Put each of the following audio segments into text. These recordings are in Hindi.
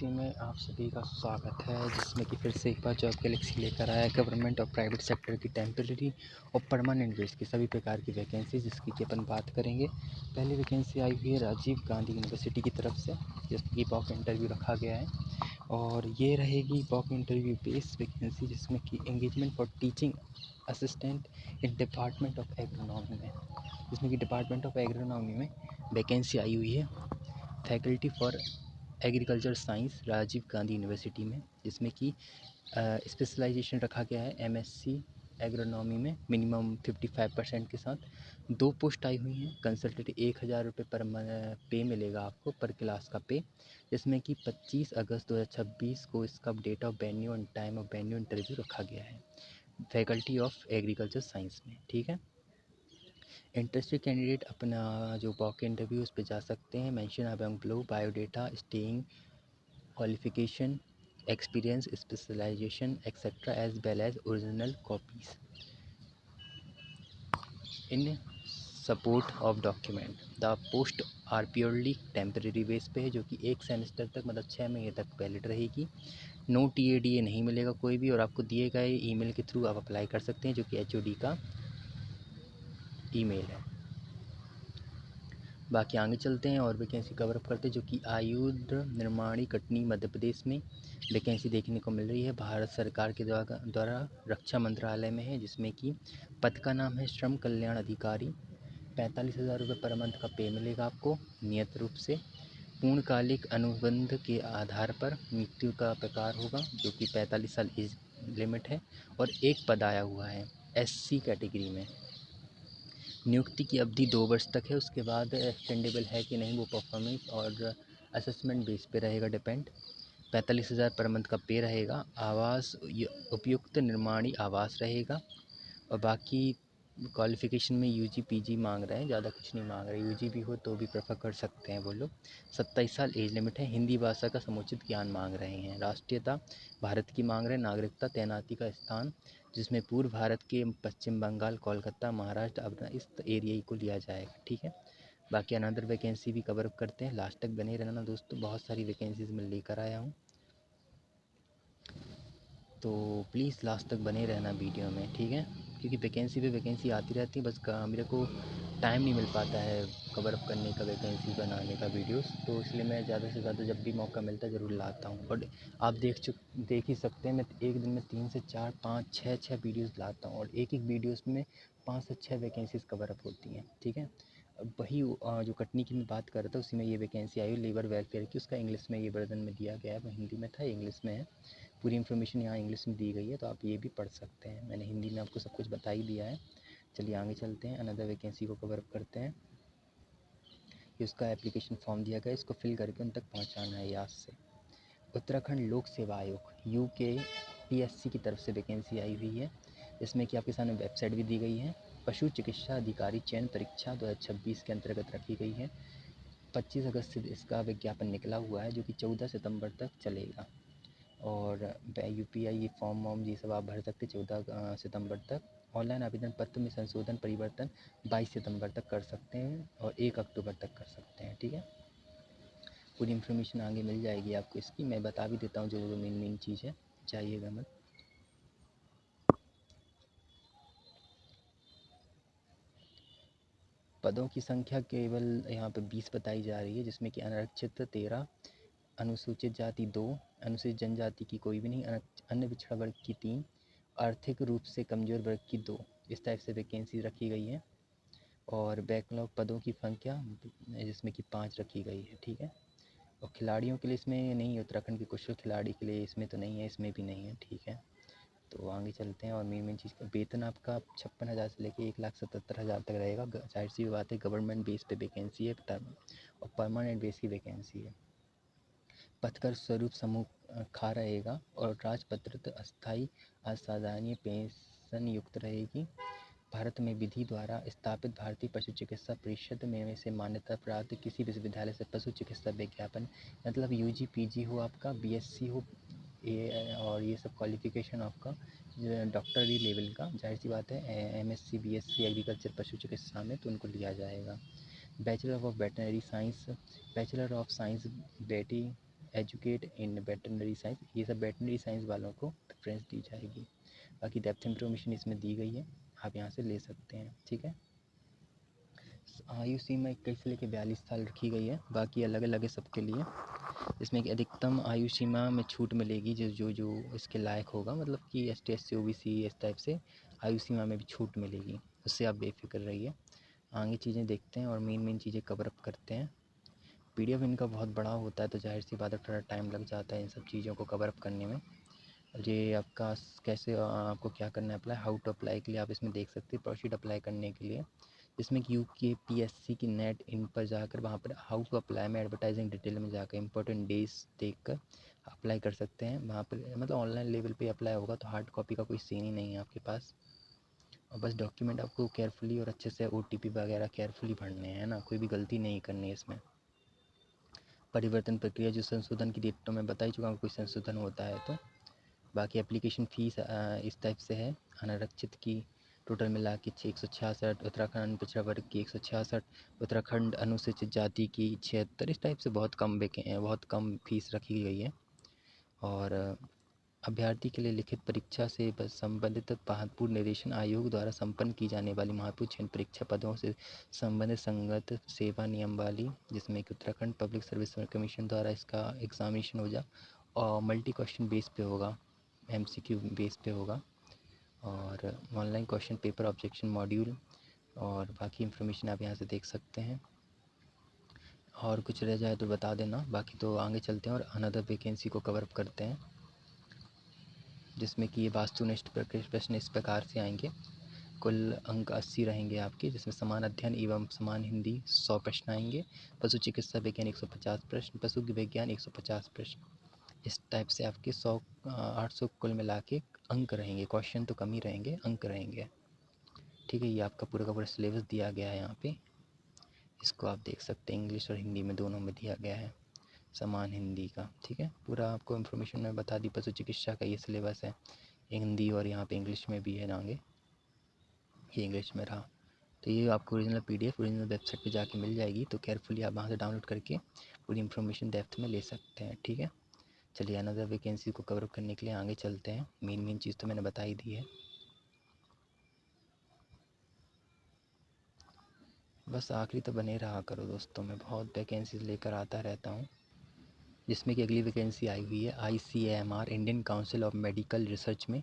वैकेंसी में आप सभी का स्वागत है, जिसमें कि फिर से एक बार जॉब गैलेक्सी लेकर आया है गवर्नमेंट और प्राइवेट सेक्टर की टेम्परेरी और परमानेंट बेस की सभी प्रकार की वैकेंसी, जिसकी कि अपन बात करेंगे। पहली वैकेंसी आई हुई है राजीव गांधी यूनिवर्सिटी की तरफ से, जिसकी मॉक इंटरव्यू रखा गया है और ये रहेगी मॉक इंटरव्यू बेस्ड वैकेंसी, जिसमें कि engagement for teaching assistant in department of agronomy में, जिसमें कि डिपार्टमेंट ऑफ एग्रोनॉमी में वैकेंसी आई हुई है। Faculty for agriculture science Rajiv Gandhi university में, जिसमें कि स्पेशलाइजेशन रखा गया है एमएससी एग्रोनॉमी में मिनिमम 55% के साथ। 2 पोस्ट आई हुई हैं। कंसल्टेंट 1000 रुपये पर पे मिलेगा आपको, पर क्लास का पे, जिसमें कि 25 अगस्त 2026 को इसका date of venue and time of venue interview रखा गया है फैकल्टी ऑफ एग्रीकल्चर साइंस में। ठीक है, इंटरेस्टेड कैंडिडेट अपना जो मॉक इंटरव्यू उस पर जा सकते हैं। Mention among below biodata, staying qualification, experience, specialization, etc. as well as original copies in support of document. The post are purely temporary base पे है, जो कि 1 सेमेस्टर तक मतलब 6 महीने तक वैलिड रहेगी। नो TADA नहीं मिलेगा कोई भी, और आपको दिए गए ईमेल के थ्रू आप अप्लाई कर सकते हैं, जो कि HOD का ईमेल है। बाकी आगे चलते हैं और वैकेंसी कवर अप करते हैं, जो कि आयुध निर्माणी कटनी मध्य प्रदेश में वैकेंसी देखने को मिल रही है। भारत सरकार के द्वारा रक्षा मंत्रालय में है, जिसमें कि पद का नाम है श्रम कल्याण अधिकारी। 45,000 रुपये पर मंथ का पे मिलेगा आपको नियत रूप से। पूर्णकालिक अनुबंध के आधार पर नियुक्ति का प्रकार होगा, जो कि 45 साल एज लिमिट है, और एक पद आया हुआ है SC कैटेगरी में। नियुक्ति की अवधि 2 वर्ष तक है, उसके बाद एक्सटेंडेबल है कि नहीं वो परफॉर्मेंस और असेसमेंट बेस पे रहेगा डिपेंड। 45,000 पर मंथ का पे रहेगा। आवास उपयुक्त निर्माणी आवास रहेगा, और बाकी क्वालिफ़िकेशन में UG PG मांग रहे हैं, ज़्यादा कुछ नहीं मांग रहे। UG भी हो तो भी प्रेफर कर सकते हैं वो लोग। 27 साल एज लिमिट है। हिंदी भाषा का समुचित ज्ञान मांग रहे हैं। राष्ट्रीयता भारत की मांग रहे हैं। नागरिकता तैनाती का स्थान, जिसमें पूर्व भारत के पश्चिम बंगाल, कोलकाता, महाराष्ट्र, अपना इस एरिया को लिया जाएगा। ठीक है, बाकी अनदर वैकेंसी भी कवर अप करते हैं। लास्ट तक बने रहना दोस्तों, बहुत सारी वैकेंसीज़ मैं लेकर आया हूँ, तो प्लीज़ लास्ट तक बने रहना वीडियो में। ठीक है, क्योंकि वैकेंसी पे वैकेंसी आती रहती है, बस मेरे को टाइम नहीं मिल पाता है कवर अप करने का, वैकेंसी बनाने का वीडियोस, तो इसलिए मैं ज़्यादा से ज़्यादा जब भी मौका मिलता है ज़रूर लाता हूँ। और आप देख ही सकते हैं, मैं एक दिन में 3 से 4, 5, 6 वीडियोज़ लाता हूँ, और एक वीडियोज़ में 5 से 6 वैकेंसीज़ कवर अप होती हैं। ठीक है, अब वही जो कटनी की मैं बात कर रहा था, उसी में ये वैकेंसी आई लेबर वेलफेयर की। उसका इंग्लिश में ये वर्जन में दिया गया है, वो हिंदी में था, इंग्लिश में है। पूरी इन्फॉर्मेशन यहाँ इंग्लिश में दी गई है, तो आप ये भी पढ़ सकते हैं। मैंने हिंदी में आपको सब कुछ बता ही दिया है। चलिए आगे चलते हैं, अनदर वैकेंसी को कवर अप करते हैं। कि उसका एप्लीकेशन फॉर्म दिया गया, इसको फिल करके उन तक पहुँचाना है याद से। उत्तराखंड लोक सेवा आयोग UKPSC की तरफ से वैकेंसी आई हुई है, इसमें कि आपके सामने वेबसाइट भी दी गई है। पशु चिकित्सा अधिकारी चयन परीक्षा 2026 के अंतर्गत रखी गई है। 25 अगस्त से इसका विज्ञापन निकला हुआ है, जो कि 14 सितंबर तक चलेगा। और UPI ये फॉर्म वॉर्म ये सब आप भर सकते 14 सितंबर तक। ऑनलाइन आवेदन पत्र में संशोधन परिवर्तन 22 सितंबर तक कर सकते हैं, और 1 अक्टूबर तक कर सकते हैं। ठीक है, पूरी इन्फॉर्मेशन आगे मिल जाएगी आपको इसकी, मैं बता भी देता हूँ जो मेन चीज़ है, चाहिएगा मत। पदों की संख्या केवल यहाँ पे 20 बताई जा रही है, जिसमें कि अनारक्षित 13, अनुसूचित जाति 2, अनुसूचित जनजाति की कोई भी नहीं, अन्य पिछड़ा वर्ग की 3, आर्थिक रूप से कमज़ोर वर्ग की 2, इस टाइप से वैकेंसी रखी गई है। और बैकलॉग पदों की संख्या जिसमें कि 5 रखी गई है। ठीक है, और खिलाड़ियों के लिए इसमें नहीं है, उत्तराखंड के कुशल खिलाड़ी के लिए इसमें तो नहीं है, इसमें भी नहीं है। ठीक है, तो आगे चलते हैं। और मेन चीज़ का वेतन आपका 56,000 से लेकर 1,77,000 तक रहेगा। जाहिर सी बात है, गवर्नमेंट बेस पे वैकेंसी है, टर्म और परमानेंट बेस की वैकेंसी है। पदकर स्वरूप समूह खा रहेगा, और राजपत्रित अस्थायी असाधारणीय पेंशन युक्त रहेगी। भारत में विधि द्वारा स्थापित भारतीय पशु चिकित्सा परिषद में से मान्यता प्राप्त किसी विश्वविद्यालय से पशु चिकित्सा विज्ञापन, मतलब UG PG हो, आपका BSc हो, और ये सब क्वालिफिकेशन आपका डॉक्टरी लेवल का, जाहिर सी बात है MSc BSc एग्रीकल्चर पशु चिकित्सा में, तो उनको लिया जाएगा। Bachelor of veterinary science, bachelor of science educate in veterinary science, ये सब वेटरनरी साइंस वालों को प्रेफरेंस दी जाएगी। बाकी डेप्थ इन्फॉर्मेशन इसमें दी गई है, आप यहाँ से ले सकते हैं। ठीक है, आयु सीमा 21 से लेकर 42 साल रखी गई है, बाकी अलग अलग है सबके लिए। इसमें एक अधिकतम आयु सीमा में छूट मिलेगी जो जो जो इसके लायक होगा, मतलब कि ST SC OBC इस टाइप से आयु सीमा में भी छूट मिलेगी, उससे आप बेफिक्र रहिए। आगे चीज़ें देखते हैं और मेन चीज़ें कवर अप करते हैं। PDF इनका बहुत बड़ा होता है तो जाहिर सी बात है थोड़ा टाइम लग जाता है इन सब चीज़ों को कवर अप करने में। ये आपका कैसे आपको क्या करना है अप्लाई, हाउ टू अप्लाई के लिए आप इसमें देख सकते हैं प्रोसीड अप्लाई करने के लिए, जिसमें कि UKPSC की नेट इन पर जाकर वहाँ पर हाउ टू अप्लाई में एडवर्टाइजिंग डिटेल में जाकर इंपॉर्टेंट डेज देखकर अप्लाई कर सकते हैं। वहाँ पर मतलब ऑनलाइन लेवल पे अप्लाई होगा तो हार्ड कॉपी का कोई सीन ही नहीं है आपके पास, और बस डॉक्यूमेंट आपको केयरफुली और अच्छे से OTP वगैरह केयरफुली भरने हैं ना, कोई भी गलती नहीं करनी है इसमें। परिवर्तन प्रक्रिया जो संशोधन की डेट तो मैं बता ही चुका हूँ, कोई संशोधन होता है तो। बाकी एप्लीकेशन फ़ीस इस टाइप से है, अनारक्षित की टोटल मिला के 166, उत्तराखंड पिछड़ा वर्ग की 166, उत्तराखंड अनुसूचित जाति की 76, इस टाइप से बहुत कम फीस रखी गई है। और अभ्यर्थी के लिए लिखित परीक्षा से संबंधित पूर्व निर्देशन आयोग द्वारा संपन्न की जाने वाली महत्वपूर्ण चयन परीक्षा पदों से संबंधित संगत सेवा नियमावली, जिसमें कि उत्तराखंड पब्लिक सर्विस कमीशन द्वारा इसका एग्जामिनेशन हो जा और मल्टी क्वेश्चन बेस पे होगा, MCQ बेस पे होगा, और online question paper objection module, और बाकी इन्फॉर्मेशन आप यहाँ से देख सकते हैं। और कुछ रह जाए तो बता देना, बाकी तो आगे चलते हैं और अनदर वैकेंसी को कवर अप करते हैं, जिसमें कि ये वास्तुनिष्ठ प्रश्न इस प्रकार से आएंगे। कुल अंक 80 रहेंगे आपके, जिसमें समान अध्ययन एवं समान हिंदी 100 प्रश्न आएंगे, पशु चिकित्सा विज्ञान 150 प्रश्न, पशु विज्ञान 150 प्रश्न, इस टाइप से आपके 800 कुल मिला के अंक रहेंगे। क्वेश्चन तो कम ही रहेंगे, अंक रहेंगे। ठीक है, ये आपका पूरा का पूरा सिलेबस दिया गया है यहाँ पे, इसको आप देख सकते हैं, इंग्लिश और हिंदी में दोनों में दिया गया है, समान हिंदी का। ठीक है, पूरा आपको इन्फॉर्मेशन मैं बता दी। पशु चिकित्सा का ये सिलेबस है, हिंदी और यहाँ पे इंग्लिश में भी है ना, आगे ये इंग्लिश में रहा। तो ये आपको ओरिजिनल PDF ओरिजिनल वेबसाइट पे जाके मिल जाएगी, तो केयरफुली आप वहाँ से डाउनलोड करके पूरी इन्फॉर्मेशन डेप्थ में ले सकते हैं। ठीक है, चलिए अनदर वैकेंसी को कवर करने के लिए आगे चलते हैं। मेन चीज़ तो मैंने बता ही दी है, बस आखिरी तो बने रहा करो दोस्तों, मैं बहुत वैकेंसीज लेकर आता रहता हूँ। जिसमें कि अगली वैकेंसी आई हुई है ICAMR Indian council of medical research में,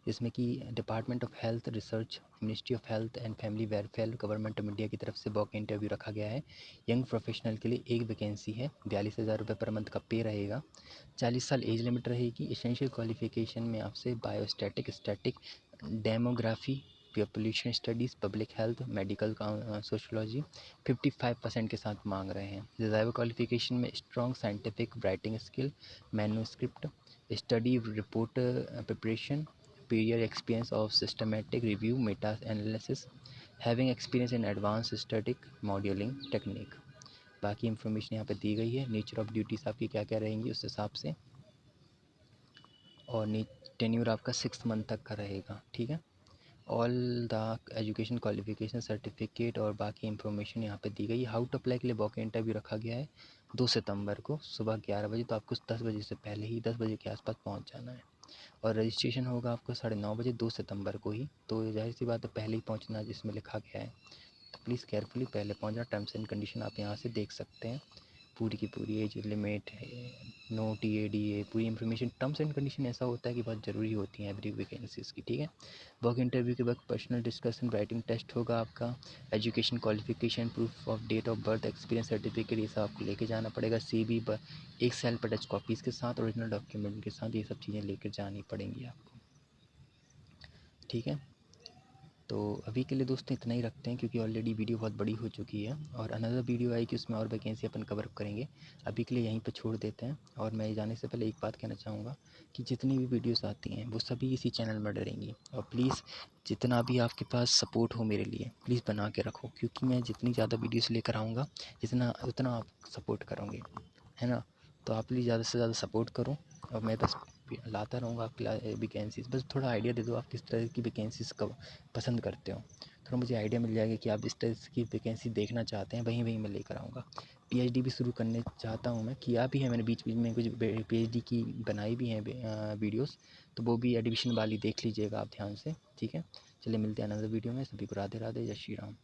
जिसमें कि department of health research, ministry of health and family welfare, government of India की तरफ से वॉक इंटरव्यू रखा गया है। यंग प्रोफेशनल के लिए एक वैकेंसी है, 42,000 रुपये पर मंथ का पे रहेगा, 40 साल एज लिमिट रहेगी। एसेंशियल क्वालिफिकेशन में आपसे biostatic, static, demography, population studies, public health, medical sociology 55% के साथ मांग रहे हैं। डिज़ायरेबल क्वालिफिकेशन में strong scientific writing skill, manuscript, study report preparation, prior experience of systematic review, meta analysis, having experience in advanced static modeling technique। बाकी इन्फॉर्मेशन यहाँ पे दी गई है, नेचर ऑफ ड्यूटीज़ आपकी क्या क्या रहेंगी उस हिसाब से, और टेन्यूर आपका 6 मंथ तक का रहेगा। ठीक है, all the education qualification certificate और बाकी इन्फॉर्मेशन यहाँ पे दी गई है। हाउ टू अप्लाई के लिए वॉक इंटरव्यू रखा गया है 2 सितंबर को सुबह 11 बजे, तो आपको 10 बजे से पहले ही 10 बजे के आसपास पहुँच जाना है, और रजिस्ट्रेशन होगा आपको 9:30 बजे 2 सितंबर को ही, तो जाहिर सी बात है पहले ही पहुंचना जिसमें लिखा गया है, तो प्लीज़ केयरफुली पहले पहुंचना। टर्म्स एंड कंडीशन आप यहां से देख सकते हैं, पूरी की पूरी एज लिमिट है, नो TADA, पूरी इन्फॉर्मेशन। टर्म्स एंड कंडीशन ऐसा होता है कि बहुत ज़रूरी होती हैं एवरी वैकेंसीज़ की। ठीक है, वर्क इंटरव्यू के वक्त पर्सनल डिस्कशन, राइटिंग टेस्ट होगा आपका, education qualification, proof of date of birth, experience certificate, ये सब आपको लेके जाना पड़ेगा। CV एक सेल पर टच कॉपीज़ के साथ, ओरिजिनल डॉक्यूमेंट के साथ, ये सब चीज़ें लेकर जानी पड़ेंगी आपको। ठीक है, तो अभी के लिए दोस्तों इतना ही रखते हैं, क्योंकि ऑलरेडी वीडियो बहुत बड़ी हो चुकी है, और अनदर वीडियो आएगी उसमें और वैकेंसी अपन कवर करेंगे। अभी के लिए यहीं पर छोड़ देते हैं, और मैं जाने से पहले एक बात कहना चाहूँगा कि जितनी भी वीडियोस आती हैं वो सभी इसी चैनल में डलेंगी, और प्लीज़ जितना भी आपके पास सपोर्ट हो मेरे लिए प्लीज़ बना के रखो, क्योंकि मैं जितनी ज़्यादा वीडियोस लेकर आऊँगा उतना आप सपोर्ट करोगे, है ना। तो आप प्लीज़ ज़्यादा से ज़्यादा सपोर्ट करो, और मैं बस लाता रहूँगा आपकी वैकेंसीज़। बस थोड़ा आइडिया दे दो आप किस तरह की वैकेंसीज़ कब पसंद करते हो, थोड़ा मुझे आइडिया मिल जाएगा कि आप इस तरह की वैकेंसी देखना चाहते हैं, वहीं मैं लेकर आऊँगा। पीएचडी भी शुरू करने चाहता हूँ मैं, किया भी है मैंने बीच बीच में कुछ पीएचडी की बनाई भी हैं वीडियोस, तो वो भी एडमिशन वाली देख लीजिएगा आप ध्यान से, ठीक है। चलिए मिलते हैं अनदर वीडियो में, सभी को राधे राधे, जय श्री राम।